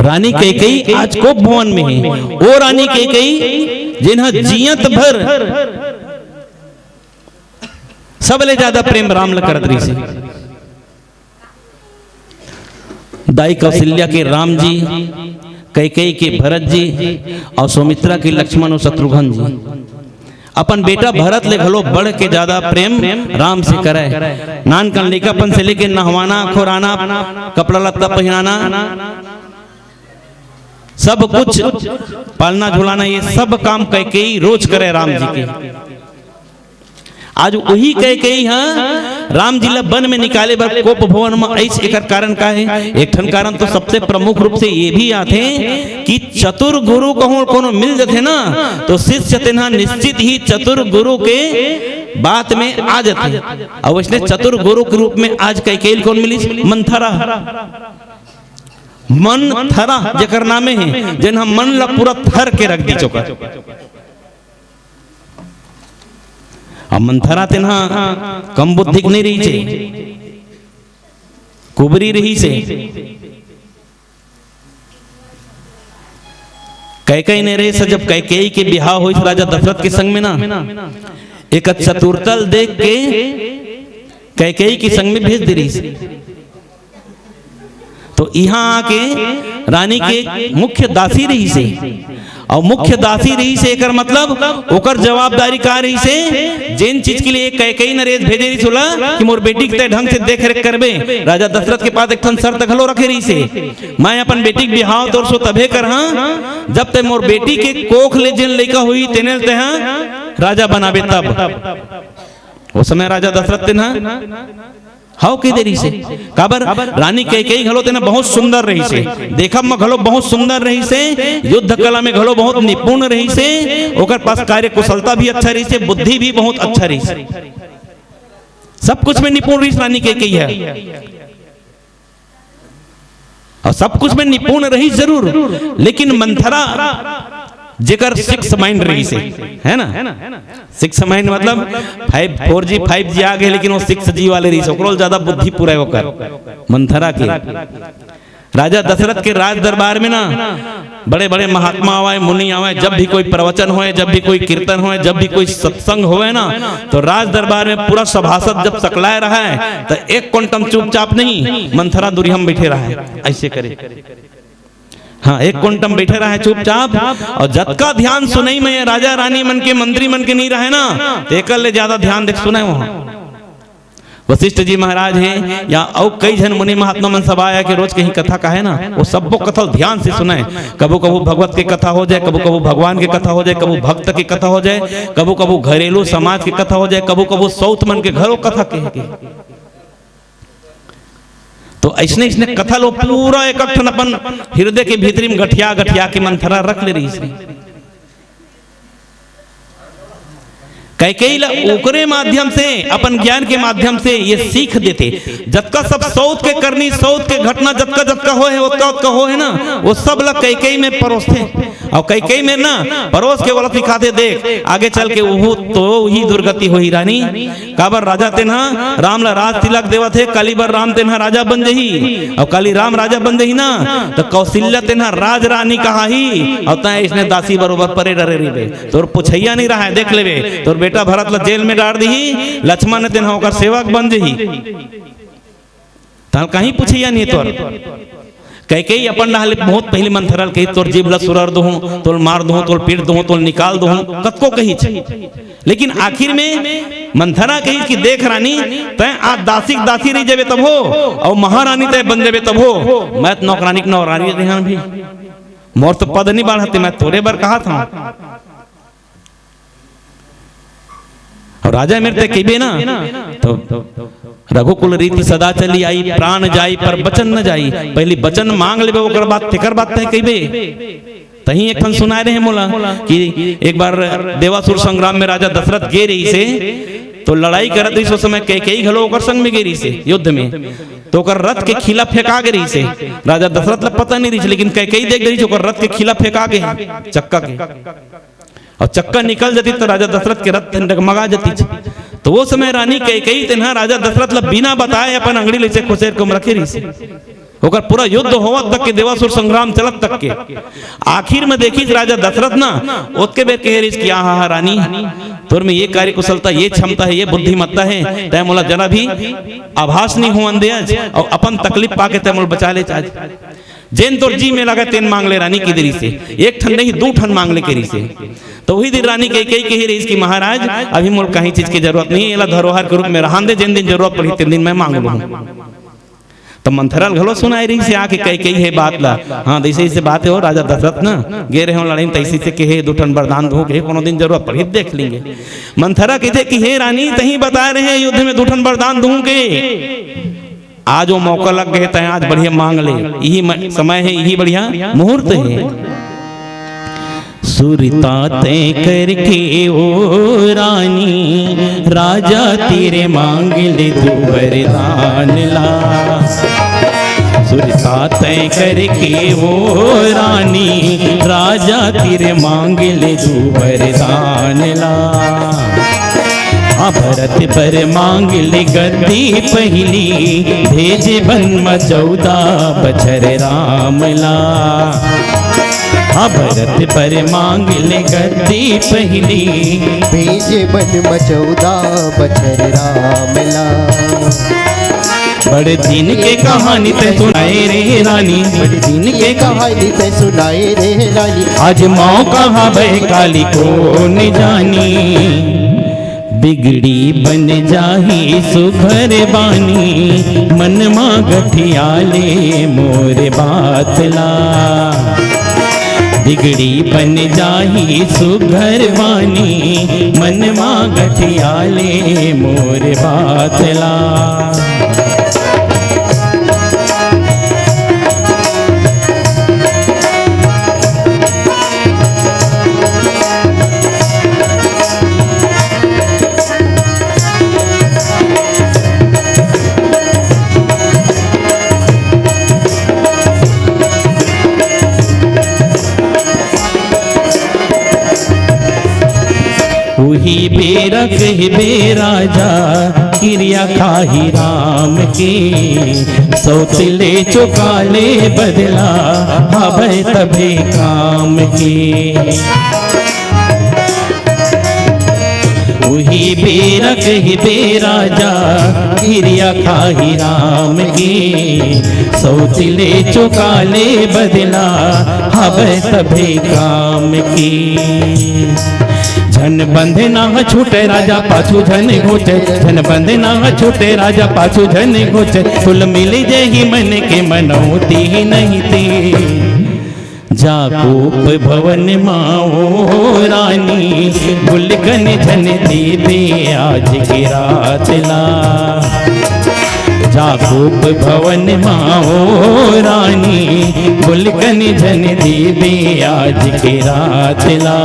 रानी कैकेयी आज कोप भवन में है। वो रानी कैकेयी जिन्हा जियत भर सबले ज्यादा प्रेम राम ल करत रही से। दाई कौशल्या के राम जी, कैकेयी के भरत जी और सुमित्रा के लक्ष्मण और शत्रुघ्न जी। अपन बेटा भरत ले घलो बढ़ के ज्यादा प्रेम राम से करे। नान कन लेकापन से लेके नहवाना, खोराना, कपड़ा लत्ता पहनाना, सब कुछ पालना झुलाना, ये सब काम कैकेयी रोज करे राम जी के। आज वही कैकेयी हाँ राम जी ला वन में निकाले बर कोप भवन में ऐस एकर कारण का है। एक ठन कारण तो सबसे प्रमुख रूप से ये भी आते कि चतुर गुरु कहूं कोनो मिल जाते ना तो शिष्य तेना निश्चित ही चतुर गुरु के बात में आ जाते। और इसने चतुर गुरु के रूप में आज कैकेयी कौन मिली? मंथरा। मंथरा जेकर नामे है जिन हम मन ला पूरा थर के रख दी चौका। अब मंथरा तेना कम बुद्धि नहीं रही छे, कुबरी रही से। कैकेयी ने रहे से जब कैकेयी के बिहार हुई राजा दशरथ के संग में ना एक चतुरतल देख के कैकेयी के संग में भेज दे रही से। तो यहाँ आके रानी के मुख्य दासी रही से। और मुख्य दासी रही से एकर मतलब ओकर जवाबदारी का रही से जिन चीज के लिए कैकेयी नरेश भेजे रही सोला कि मोर बेटी के ढंग से देख रेख करबे। राजा दशरथ के पास एक ठन शर्त घलो रखे रही से, मैं अपन बेटी के बिहाव तोर सो तभे कर हाँ जब ते मोर बेटी के कोख ले जिन लड़का हुई तेने ते हाँ राजा बनाबे तब। उस समय राजा दशरथ तेना हाउ के देरी से काबर रानी कैकेयी घलो तेना बहुत सुंदर रही से, देखब में घलो बहुत सुंदर रही से, युद्ध कला में घलो बहुत निपुण रही से, ओकर पास कार्य कुशलता भी अच्छा रही से, बुद्धि भी बहुत अच्छा रही से, सब कुछ में निपुण रही रानी कैकेयी है। और सब कुछ में निपुण रही जरूर, लेकिन मंथरा जेकर 6 माइंड रही से है ना। 6 माइंड मतलब 4G 5G आ गए लेकिन वो 6G वाले रही से, ओकरो ज्यादा बुद्धि पूरा होकर मंथरा के। राजा दशरथ के राज दरबार में ना बड़े बड़े महात्मा आवे, मुनि आवे, जब भी कोई प्रवचन होए, जब भी कोई कीर्तन होए, जब भी कोई सत्संग होए ना तो राज दरबार में पूरा सभासद जब सकलाए रहा है तो एक क्वांटम चुपचाप नहीं, मंथरा दूरी हम बैठे रहा है ऐसे करे। हाँ, एक क्वांटम बैठे रहा है चुपचाप। और जतका ध्यान सुनई में राजा रानी मन के मंत्री मन के नहीं रहे ना तो एक ले ज्यादा ध्यान देख सुने। वहां वशिष्ठ जी महाराज हैं या और कई जन मुनि महात्मा मन सब आया कि रोज कहीं कथा का है ना वो सबको कथा ध्यान से सुने। कबू कबू भगवत की कथा हो जाए, कबू कबू भगवान की कथा हो जाए, कबू भक्त की कथा हो जाए, कबू कबू घरेलू समाज की कथा हो जाए, कबू कबू सौत मन के घरों कथा कहे। तो ऐसने ऐसने कथा लो पूरा एक अपन हृदय के भीतरी में गठिया गठिया के मंथरा रख ले रही से। कैकेयी ओकरे माध्यम से अपन ज्ञान के माध्यम से ये सीख देते। जतका सब सौत के करनी, सौत के घटना जतका जतका हो है उतना उतना हो है ना वो सब लग कैकेयी में परोसते। और कैकेयी में ना परोस के वाला सिखाते देख आगे चल के वो तो वही दुर्गति हुई रानी। काबर राजा तेना राम ला राज तिलक देवा थे, काली बार राम तेना राजा बन जही और काली राम राजा बन जही ना तो कौशल्या तेना राज रानी कहा ही और तय इसने दासी बरोबर परे डरे रही तोर पुछैया नहीं रहा है देख लेबे। तोर बेटा भरत ला जेल में डाल दी, लक्ष्मण ने तेना होकर सेवक बन जही ताल कहीं पुछैया नहीं तोर। कैकेयी अपन नहले बहुत पहले मंथरा कही तोर जीभ ला सुरर दूं, तोल मार दूं, तोल पीट दूं, तोल निकाल दूं, कतको कही छे। लेकिन आखिर में मंथरा कही कि देख रानी तय आज दासी दासी रही जेबे तब हो और महारानी तय बन जेबे तब हो। मैं नौकरानी के नौरानी ध्यान भी मोर तो पद नहीं बढ़ाते, मैं तोरे बार कहा था। और राजा मेरे कहे ना तो रघुकुल रीति सदा चली आई, प्राण जाई पर बचन न जाई। पहली बचन मांग लेबे ओकर बाद तेकर बात तय कहिबे। तही एक सुनाए रहे मोला कि एक बार देवासुर संग्राम में राजा दशरथ गे रही से तो लड़ाई करत रही। उस समय कैकेयी घलो ओकर संग में गे रही से युद्ध में तो ओकर रथ के खिला फेंका गे रही से। राजा दशरथ ला पता नहीं रही लेकिन कैकेयी देख रही ओकर रथ के खिला फेंका गे चक्का के और चक्का निकल जाती तो राजा दशरथ के रथ डगमगा जाती। तो वो समय रानी कैकेयी तेना राजा दशरथ ला बिना बताए अपन अंगड़ी ले से खुसेर को रखे रही से। ओकर पूरा युद्ध होवा तक के, देवासुर संग्राम चलत तक के। आखिर में देखी राजा दशरथ ना ओतके बेर कहे रही कि आहा रानी, तोर में ये कार्य कुशलता, ये क्षमता है, ये बुद्धिमत्ता है, तय मोला जरा भी आभास नहीं हुआ अंदेज, और अपन तकलीफ पाके तय मोल बचा ले चाहे। जेन तोर जी में लगा तेन मांग ले रानी की देरी से, एक ठन नहीं 2 ठन मांग ले केरी से। तो वही दिन रानी कही रही कि महाराज अभी मोल कहीं चीज की जरूरत नहीं, एला धरोहर के रूप में रहन दे, जिन दिन जरूरत पड़ी तीन दिन मैं मांग लूँ। तो मंथरा घलो सुनाई रही से आके कही है बात ला, हाँ जैसे ऐसे बात है हो राजा दशरथ ना गे रहे हो लड़ाई, तैसे से कहे 2 ठन वरदान दो के कोनो दिन जरूरत पड़ी देख लेंगे। मंथरा कहते कि हे रानी तही बता रहे हैं युद्ध में 2 ठन वरदान दूंगे, आज वो मौका लग गए तय आज बढ़िया मांग ले, यही समय है, यही बढ़िया मुहूर्त है। सुरता तय करके ओ रानी, राजा तेरे मांग ले 2 वरदान ला। सुरता तय करके ओ रानी, राजा तेरे मांग ले 2 वरदान ला। भरत पर मांग ले गद्दी पहली, भेज बन 14 बछर राम ला। भरत पर मांग ले गद्दी पहली, भेज बन 14 बछर राम ला। बड़े दिन के कहानी ते सुनाए रे रानी, बड़े दिन के कहानी ते सुनाए रे रानी, आज मौका है काली को न जानी। बिगड़ी बन जाही सुघर बानी, मन माँ गठियाले मोर बात ला। बिगड़ी बन जाही सुघर बानी, मन माँ गठियाले मोर बात ला। वही बेरा कह बेराजा, क्रिया खाही राम के। सौतिले चुकाले बदला, हवे तबे काम के। वही बेरा कह बेराजा, क्रिया खाही राम के। सौतिले चुकाले बदला, हवे तबे काम के। झन बंधे ना छूटे राजा पाछू झन घोचे, झन बंधे ना छूटे राजा पाछू झन घोचे। फुल मिल जही मन के मनौती ही नहीं थी, जाकूप भवन माओ रानी। बुलगन झन दीबे आज की रात ला। जाकूप भवन माओ रानी, बुलगन झन दीबे आज की रात ला।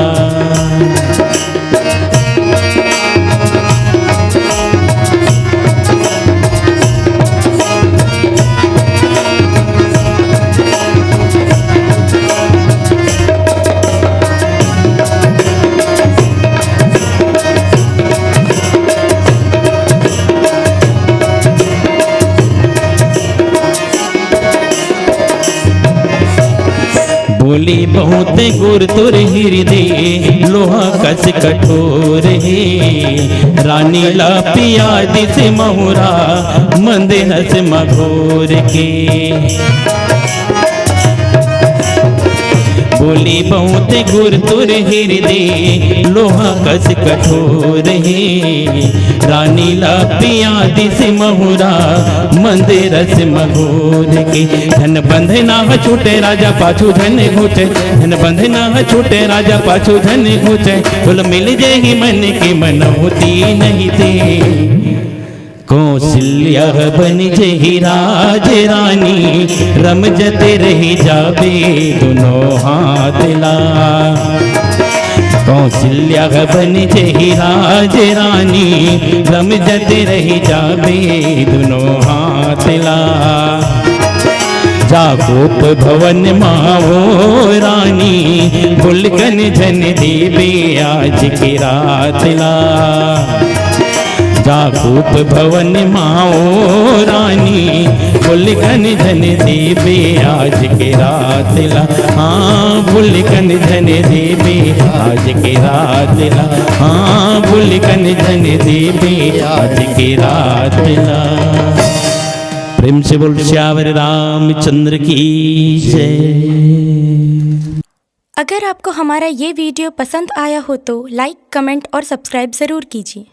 बोली बहुत गुर तुर हृदय, लोहा कस कठोर है। रानी ला पिया दिस महुरा, मंद हस मघोर के। बोली बहुत गुर तुर हृदय, लोहा कस कठोर है। रानी ला पिया दिस महुरा, मंद रस मघोर के। धन बंधे ना छूटे राजा पाछू धन घोचे, धन बंधे ना छूटे राजा पाछू धन घोचे। फुल मिल जेही मन की मनौती नहीं थे, कौशल्या बन जही राज रानी। रमजते रही जाबे दोनों हाथ ला। कौशल्या बन जही राज रानी, रमजते रही जाबे दोनों हाथ ला। जाकूप भवन माओ रानी, बुलगन झन दीबे आज की रात ला। जाकूप भवन माओ रानी, भूल कन धन देवे आज के रात ला, हाँ भूल कन धन देवे आज के रात ला, हाँ भूल कन धन देवे आज के रात ला। प्रेम से बोल श्यावर रामचंद्र की जय। अगर आपको हमारा ये वीडियो पसंद आया हो तो लाइक, कमेंट और सब्सक्राइब ज़रूर कीजिए।